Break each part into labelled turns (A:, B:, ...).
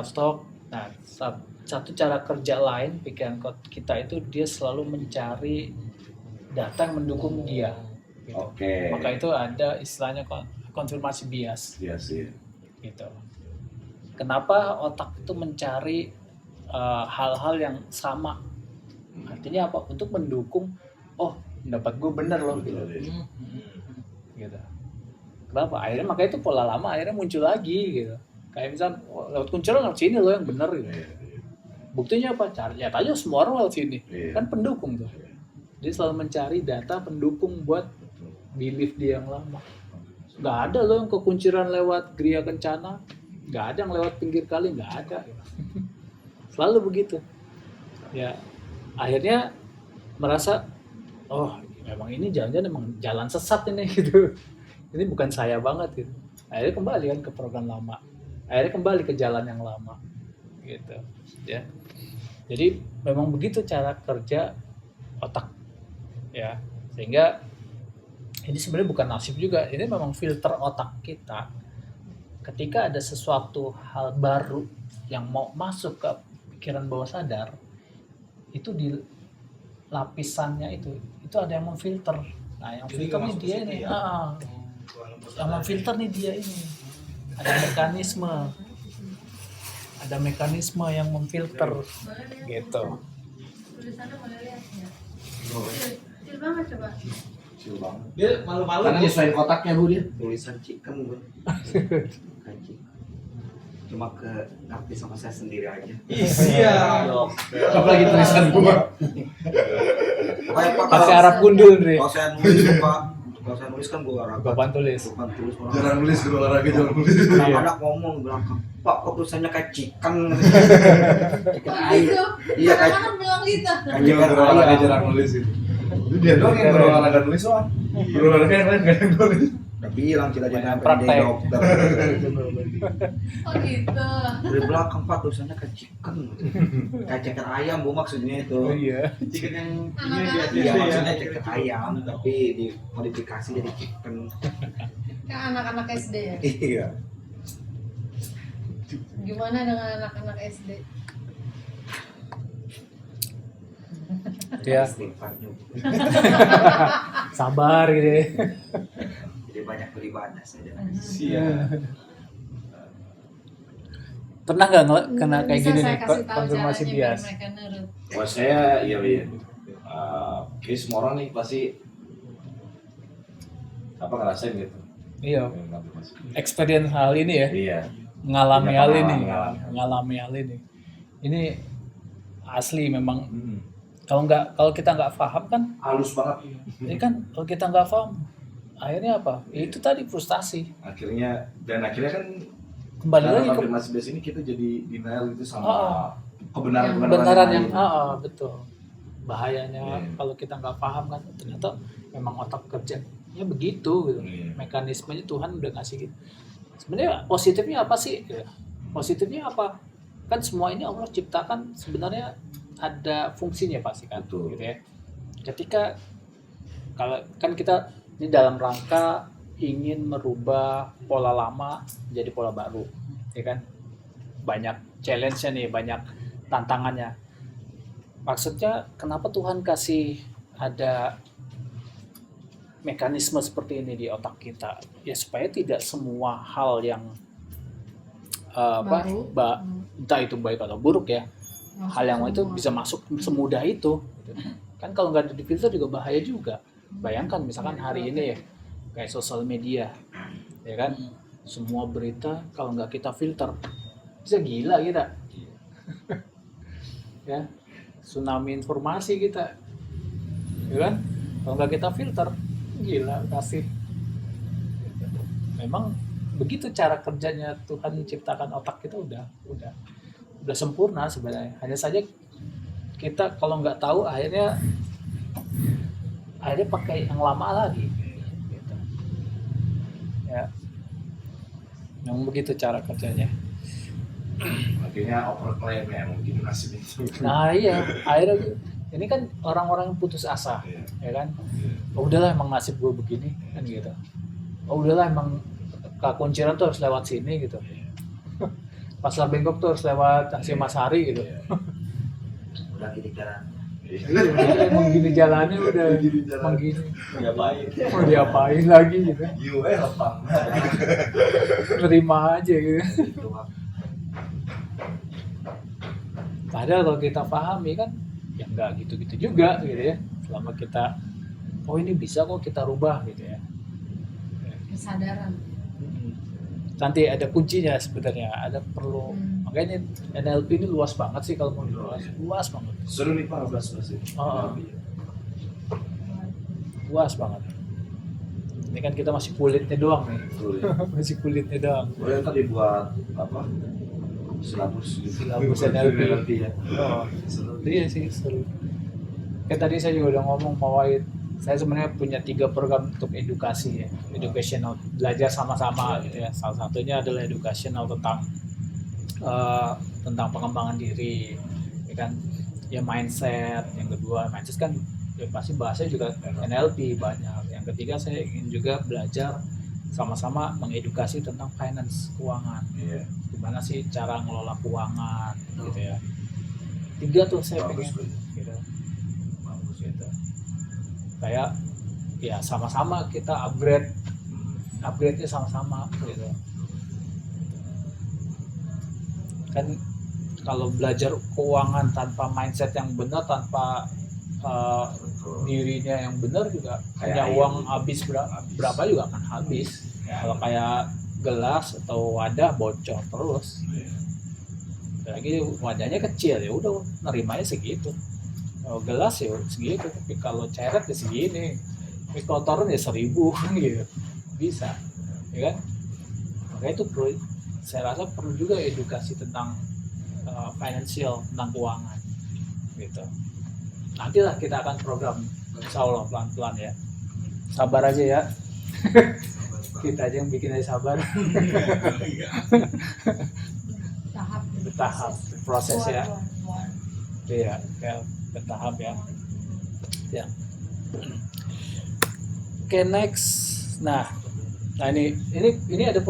A: stok. Nah, satu cara kerja lain pikiran kita itu dia selalu mencari data yang mendukung dia. Gitu.
B: Oke.
A: Maka itu ada istilahnya konfirmasi bias.
B: Iya sih.
A: Gitu. Kenapa otak itu mencari hal-hal yang sama? Artinya apa? Untuk mendukung, oh pendapat gue bener loh. Gitu. Gitu. Kenapa? Akhirnya makanya itu pola lama akhirnya muncul lagi gitu. Kayak misalnya lewat kunculan lewat sini loh yang bener gitu. Buktinya apa? Lihat aja semua orang lewat sini. Kan pendukung tuh. Dia selalu mencari data pendukung buat belief dia yang lama. Gak ada loh yang kekunciran lewat Gria Kencana. Gak ada yang lewat pinggir kali, gak ada. Selalu begitu. Ya, akhirnya merasa, oh memang ini jangan-jangan emang jalan sesat ini gitu. Ini bukan saya banget gitu. Akhirnya kembali kan ke program lama. Akhirnya kembali ke jalan yang lama. Gitu. Ya. Jadi memang begitu cara kerja otak. Ya. Sehingga ini sebenarnya bukan nasib juga. Ini memang filter otak kita. Ketika ada sesuatu hal baru yang mau masuk ke pikiran bawah sadar, itu di lapisannya itu ada yang memfilter. Nah, yang filter nih dia ini. Yang memfilter nih dia ini. Ada mekanisme yang memfilter gitu.
C: Tulisannya boleh lihat ya. Kecil banget coba.
B: Kecil banget.
D: Dia malu-malu.
B: Karena nyesuaiin kotaknya bu dia.
E: Tulisan chicken bu. Cuma ke ngerti sama saya sendiri aja.
D: Iya.
B: Apalagi tulisan gua.
A: Pakai Arab gundul nih.
E: Kalau saya nulis Pak, kalau saya nulis kan gua olahraga.
A: Papan tulis.
B: Jarang nulis guru olahraga jarang nulis.
E: Anak-anak ngomong belakang, Pak kok tulisannya kayak chicken. Chicken ayam.
C: Gitu.
E: Iya kayak
C: Anak-anak bilang gitu.
E: chicken
B: Guru olahraga
E: ayam.
B: jarang nulis itu. Itu dia doang yang guru olahraga nulis soal. Guru olahraga yang lain nggak yang nulis.
E: Udah bilang kita jangan
A: Praktek.
E: jadi dokter.
C: Oh gitu.
E: Dari belakang Pak tulisannya kayak chicken. Kayak chicken ayam bu maksudnya itu.
A: Iya.
D: Chicken yang
C: Anak-anak
E: Iya maksudnya chicken ayam tapi dimodifikasi jadi chicken.
C: Kayak anak-anak SD ya.
E: Iya.
C: Gimana dengan anak-anak SD?
A: Ya,
E: Istighfarnya.
A: sabar gitu.
E: Jadi banyak beribadah saja.
D: Siap.
A: Pernah nggak kena kayak
C: Bisa
A: gini
C: saya
A: nih
C: kasih tahu
A: konfirmasi
C: caranya biar
A: bias?
C: mereka nurut.
B: Buat saya iya. Kayak semua orang nih pasti ngerasain gitu.
A: Iya. Experience hal ini ya.
B: Iya.
A: Mengalami
B: Punya
A: hal
B: pengalaman,
A: ini. Mengalami hal ini. Ini asli memang. Kalau kita nggak paham kan,
B: Halus banget.
A: ini kan kalau kita nggak paham, akhirnya apa? Ya, itu tadi frustasi.
B: Akhirnya kan
A: Kembali lagi ke
B: konfirmasi bias ini kita jadi denial gitu sama
A: kebenaran yang
B: lain.
A: betul. Bahayanya kalau kita nggak paham kan, ternyata memang otak kerjanya begitu gitu. Mekanismenya Tuhan udah ngasih gitu. Sebenarnya positifnya apa sih? Ya, positifnya apa? Kan semua ini Allah ciptakan sebenarnya ada fungsinya pasti kan,
B: Betul.
A: gitu ya. Ketika kalau kan kita ini dalam rangka ingin merubah pola lama jadi pola baru, ya kan? Banyak challenge-nya nih, banyak tantangannya. Maksudnya kenapa Tuhan kasih ada mekanisme seperti ini di otak kita? Ya supaya tidak semua hal yang entah itu baik atau buruk ya, hal yang itu bisa masuk semudah itu. Kan kalau nggak difilter juga bahaya juga. Bayangkan misalkan hari ini ya kayak sosial media, ya kan, semua berita kalau nggak kita filter bisa gila kita. Ya, tsunami informasi kita, ya kan, kalau nggak kita filter gila kasih. Memang begitu cara kerjanya Tuhan menciptakan otak kita udah sempurna sebenarnya. Hanya saja kita kalau nggak tahu akhirnya pakai yang lama lagi. Gitu. Ya, memang begitu cara kerjanya.
B: Akhirnya overclaim ya mungkin nasib itu.
A: Nah iya, akhirnya ini kan orang-orang yang putus asa, ya kan? Oh, udahlah emang nasib gue begini kan gitu. Oh udahlah emang kunciran tuh harus lewat sini gitu. Pasar Bengkok tuh harus lewat Asia Masari gitu.
E: Udah gini jalan.
A: Jadi emang gini jalannya udah
B: Gini jalan.
A: emang gini.
D: Ya baik.
A: Mau diapain lagi gitu.
B: Lepang.
A: Terima aja gitu.
E: Itu Bang.
A: Padahal kalau kita pahami kan ya nggak gitu-gitu juga gitu ya. Selama kita oh ini bisa kok kita rubah gitu ya.
C: Kesadaran.
A: Nanti ada kuncinya sebenarnya, ada perlu makanya NLP ini luas banget sih kalau mau dibahas, luas banget.
B: Seru nih Pak, bahas-bahas ini.
A: Oh. Luas banget. Ini kan kita masih kulitnya doang nih.
B: Betul ya.
A: Masih kulitnya doang.
B: Oh yang tadi buat apa? Silabus gitu.
A: Silabus NLP.
B: ya.
A: Oh,
B: Seru.
A: iya sih seru. Kayak tadi saya juga udah ngomong mau saya sebenarnya punya 3 program untuk edukasi ya, educational, belajar sama-sama gitu ya. Salah satunya adalah educational tentang pengembangan diri, ya kan, ya mindset. Yang kedua mindset kan ya pasti bahasanya juga NLP banyak. Yang ketiga saya ingin juga belajar sama-sama mengedukasi tentang finance, keuangan.
B: Iya.
A: Gimana sih cara ngelola keuangan gitu ya. 3 tuh saya
B: Bagus,
A: pengen
B: Bro.
A: gitu. Bagus gitu. Kayak ya sama-sama kita upgrade-nya sama-sama gitu. Kan kalau belajar keuangan tanpa mindset yang benar, tanpa dirinya yang benar juga
B: Kayak
A: punya
B: air.
A: uang habis berapa juga akan habis. Kalau kayak gelas atau wadah bocor terus,
B: Iya.
A: lagi wadahnya kecil ya udah nerimanya segitu. Kalau gelas ya segitu, tapi kalau ceret ya segini, tapi kotoran ya 1000 gitu, bisa, ya kan? Makanya itu perlu, saya rasa perlu juga edukasi tentang financial, tentang keuangan, gitu. Nantilah kita akan program, insya Allah pelan-pelan ya, sabar aja ya. Kita aja yang bikin aja sabar.
C: Tahap.
A: Bertahap proses ya.
C: Buat.
A: Iya, kayak bertahap ya. Ya. Oke, next. Nah ini ada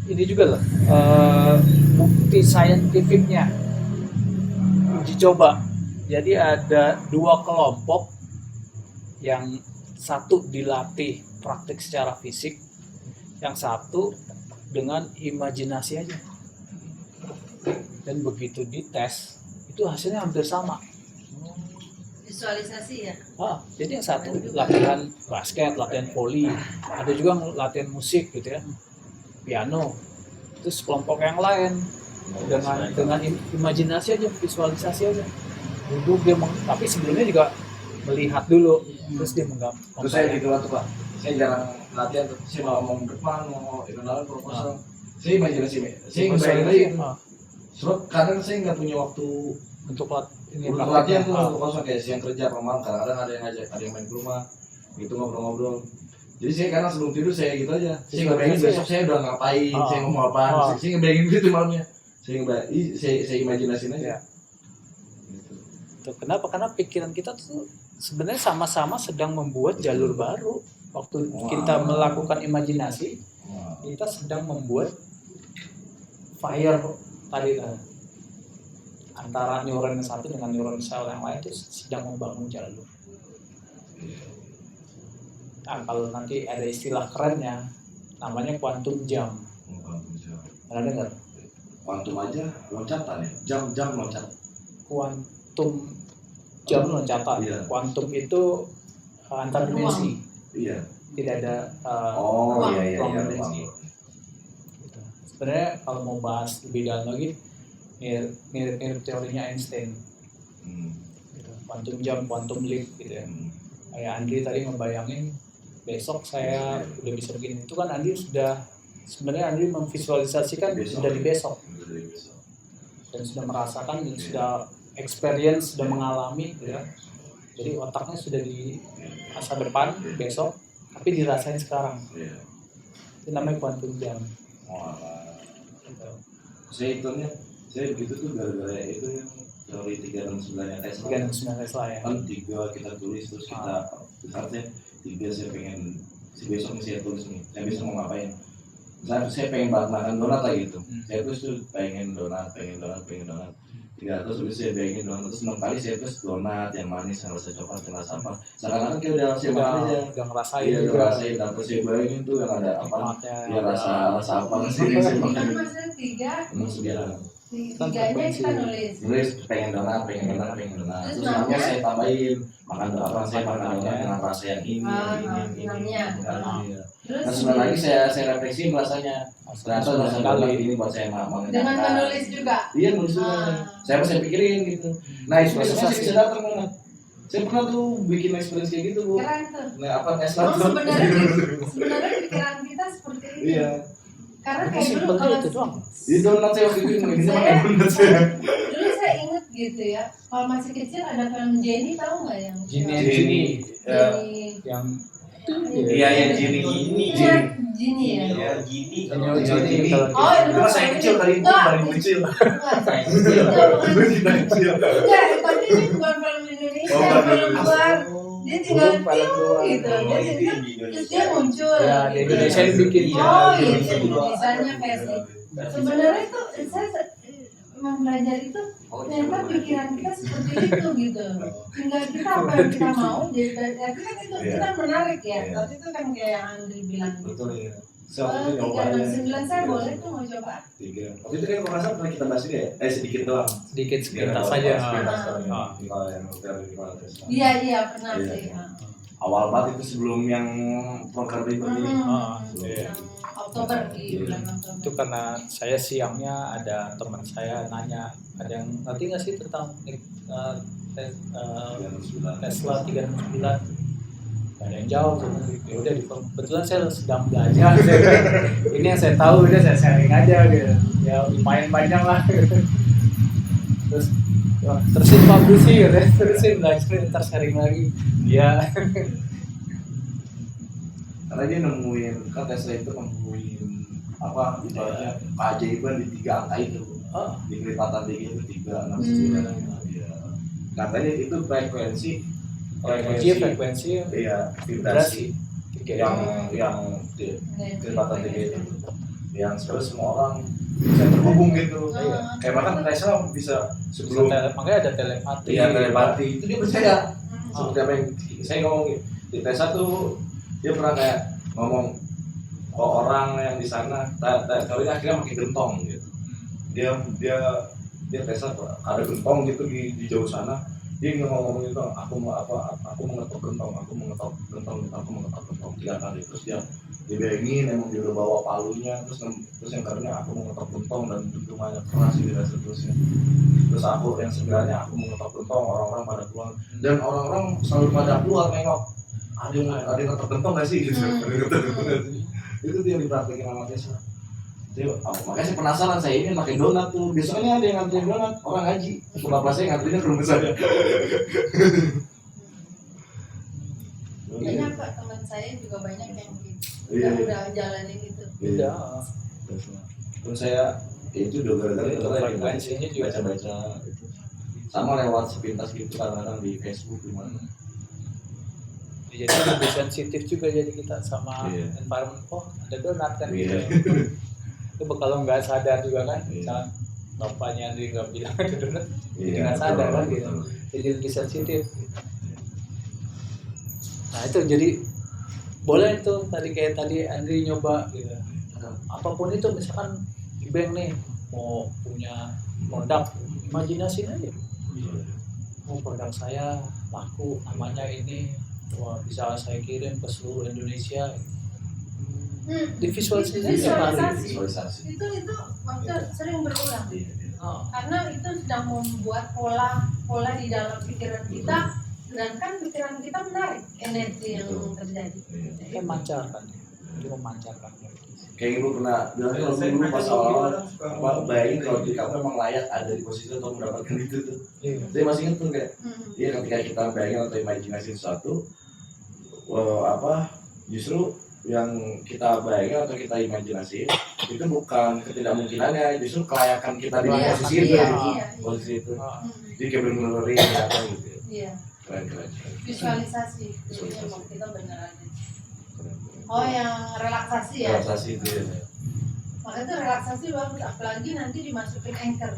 A: ini juga loh, bukti saintifiknya, uji coba. Jadi ada 2 kelompok, yang satu dilatih praktik secara fisik, yang satu dengan imajinasi aja. Dan begitu dites itu hasilnya hampir sama.
C: Visualisasi ya.
A: Jadi yang satu latihan basket, latihan voli, ada juga latihan musik gitu ya, piano. Terus kelompok yang lain dengan imajinasi aja, visualisasi aja, duduk dia tapi sebelumnya juga melihat dulu, terus dia
B: Terus saya gitu lah tuh Pak. Saya jarang latihan tuh. Saya mau ngomong depan, mau kenalan proposal. Saya imajinasi, saya ngebayangin aja. Sebab kadang saya nggak punya waktu
A: untuk
B: untuk latihan tuh, untuk kosong kayak siang kerja malam, kadang-kadang ada yang ngajak, ada yang main ke rumah, gitu ngobrol-ngobrol. Jadi saya karena sebelum tidur saya gitu aja. Saya nggak bayangin besok saya udah ngapain, saya ngomong apa, saya nggak bayangin gitu malamnya. Saya imajinasin aja.
A: Tuh, kenapa? Karena pikiran kita tuh sebenarnya sama-sama sedang membuat jalur baru. Waktu kita melakukan imajinasi, kita sedang membuat fire tadi kan, antara neuron yang satu dengan neuron sel yang lain itu sedang membangun jalur. Nah, kalau nanti ada istilah kerennya namanya quantum jump. Pernah dengar?
B: Quantum aja loncatan ya, jam loncat.
A: Quantum jump loncatan.
B: Iya.
A: Quantum itu antar dimensi.
B: Iya.
A: Tidak ada
B: Iya.
A: ruang dimensi. Gitu. Sebenarnya kalau mau bahas lebih dalam lagi, mirip teorinya Einstein. Gitu. Quantum jump, quantum leap gitu ya. Kayak Andri tadi ngebayangin besok saya udah bisa begini. Itu kan Andri sebenarnya Andri memvisualisasikan sudah di besok. Dan sudah merasakan dan sudah experience, sudah mengalami gitu ya. Jadi otaknya sudah di masa depan besok, tapi dirasain sekarang. Itu namanya quantum jump. Gitu.
B: Saya hitungnya, saya begitu tuh gara-gara itu yang teori 3 dan 9-nya Tesla.
A: 3 dan 9 Tesla ya.
B: Kan 3 kita tulis terus kita misalnya 3 saya pengen si besok nih saya tulis nih, saya besok mau ngapain. saya pengen banget makan donat lah gitu. Saya tuh pengen donat. Ya, terus habis saya bayangin donat, terus 6 kali saya terus donat yang manis, yang rasa coklat, yang rasa apa. Sekarang kayak udah saya makan aja.
A: Udah ngerasain
B: Iya,
A: juga.
B: udah rasain. Dan terus saya bayangin tuh yang ada apa?
A: Nikmatnya,
B: Ya rasa apa sih yang saya makan.
C: Kan maksudnya 3,
B: Emang sebiarang.
C: 3-nya kita nulis.
B: pengen donat.
C: Terus
B: Terus namanya
C: namanya?
B: saya tambahin makan apa? Saya makan donat dengan rasa yang ini.
C: Namanya.
B: Iya.
C: Terus
B: Nah sebentar lagi saya refleksi rasanya. Ternyata rasa donat ini buat saya
C: dengan
B: mengenyangkan.
C: menulis juga.
B: Iya nulis juga. Saya pikirin gitu. Nah itu biasanya saya bisa datang banget. Saya pernah tuh bikin experience kayak gitu Bu.
C: Keren tuh.
B: Nah apa Tesla
C: Oh,
B: tuh?
C: sebenarnya pikiran kita seperti itu.
B: Iya.
C: Karena kayak dulu
A: Simpel
C: kalau
A: itu doang.
B: Di donat saya waktu itu ini
C: Saya-
B: makan donat saya.
C: dulu saya inget gitu ya. Kalau masih kecil ada film Jenny, tahu nggak yang?
A: Gini yang
D: Iya, yang Jenny ini.
C: Jenny ya.
D: Iya, gini.
A: Gini.
C: Oh,
B: Itu mah saya kecil tadi Bu, paling kecil. Kita kecil.
C: Enggak, tapi ini bukan film Indonesia,
B: Oh,
C: film luar. Dia tinggal
A: Belum film luar.
C: gitu.
D: Oh,
C: Dia
D: itu
C: tinggal,
D: yang di
C: terus
D: Indonesia.
C: dia muncul.
A: Ya, di
C: gitu.
A: Indonesia dibikin.
C: Oh,
A: Ya,
C: iya,
A: di
C: di Indonesianya versi. Sebenarnya itu saya mempelajari itu ternyata pikiran kita seperti itu gitu. Tinggal kita apa yang kita mau. Jadi tapi kan itu kita menarik ya. Tapi itu kan kayak yang Andri bilang.
B: Betul ya.
C: Oh, 369 saya boleh tuh mau coba.
B: Tiga. Waktu itu kan kalau nggak salah pernah kita bahas ini ya? Sedikit doang.
A: sedikit sekitar
B: Iya,
A: saja.
B: sepintas
C: Ah.
B: kali. Kalau yang hotel gimana Tesla.
C: Iya pernah
B: Iya.
C: sih.
B: Awal banget itu sebelum yang proker ribet ini.
A: Ah,
B: iya.
C: Oktober di bulan Oktober.
A: itu karena saya siangnya ada teman saya nanya, ada yang ngerti nggak sih tentang Tesla 369? Gak ada yang jawab. Ya udah, kebetulan saya sedang belajar. Ini yang saya tahu udah saya sharing aja gitu. Ya lumayan panjang lah. Terus wah, terusin publish sih, terusin belajar, ntar sharing lagi. Ya.
B: Karena dia nemuin, kan Tesla itu nemuin apa ibaratnya keajaiban di 3 angka itu.
A: Oh,
B: Di kelipatan dia itu 369. Iya. Katanya itu
A: frekuensi
B: iya vibrasi
A: yang
B: yang kelipatan dia itu yang terus semua orang bisa terhubung gitu. Kayak makan Tesla bisa sebelum
A: makanya ada telepati.
B: iya telepati itu dia percaya seperti apa yang saya ngomong di Tesla tuh dia pernah kayak ngomong ke orang yang di sana teorinya akhirnya makin gentong gitu. Dia Tesla ada gentong gitu di jauh sana, dia ngomong gitu, aku mau ngetok gentong 3 kali. Terus dia bayangin emang dia udah bawa palunya, terus yang karena aku mau ngetok gentong dan rumahnya keras gitu dan seterusnya. Terus aku yang sebenarnya aku mau ngetok gentong, orang-orang pada keluar dan orang-orang selalu pada keluar nengok ada yang ngetok gentong nggak sih gitu. Ada yang ngetok gentong nggak sih? Itu tuh yang dipraktekin sama Tesla. Makanya saya penasaran, saya ini pakai donat tuh. Biasanya ada yang nganterin donat, orang ngaji. Bapak saya nganterinnya ke rumah saya.
C: Banyak kok teman saya juga banyak yang gitu.
B: Iya.
C: Udah jalanin gitu.
A: Beda.
B: Terus saya itu udah gara-gara
A: Itu frekuensinya juga.
B: baca-baca itu. Sama lewat sepintas gitu kadang-kadang di Facebook gimana.
A: Jadi lebih sensitif juga jadi kita sama
B: Iya.
A: environment. Oh, ada donat kan
B: Iya.
A: gitu. Itu kalau nggak sadar juga kan,
B: Iya.
A: misalnya bapaknya Andri nggak bilang ada donat, jadi
B: Iya,
A: nggak sadar kan
B: betul,
A: gitu.
B: betul.
A: Jadi lebih sensitif. Nah itu jadi boleh tuh tadi kayak tadi Andri nyoba gitu. Apapun itu misalkan di bank nih mau punya produk, imajinasiin aja. Oh produk saya laku, namanya ini, wah bisa saya kirim ke seluruh Indonesia. Divisualisasi
B: Visualisasi.
C: Itu waktu sering berulang.
B: Iya, iya.
A: Oh,
C: Karena itu sedang membuat pola di dalam pikiran kita, dan kan pikiran kita menarik energi yang terjadi.
A: kayak memancarkan, itu memancarkan.
B: Kayak ibu pernah bilang kalau dulu pas awal bayangin kalau diri kamu emang layak ada di posisi itu untuk mendapatkan itu tuh.
A: Iya.
B: Saya masih ingat tuh kayak iya ketika kita bayangin atau imajinasi sesuatu justru yang kita bayangin atau kita imajinasi itu bukan ketidakmungkinannya, justru kelayakan kita di
C: Iya,
B: posisi itu.
C: iya.
B: Posisi itu.
A: Oh,
B: Jadi kayak bener-bener real apa gitu.
C: Iya,
B: Keren.
C: visualisasi. Jadi emang kita beneran. Oh, yang relaksasi ya?
B: Relaksasi itu ya.
C: Makanya itu relaksasi bagus, apalagi nanti dimasukin anchor.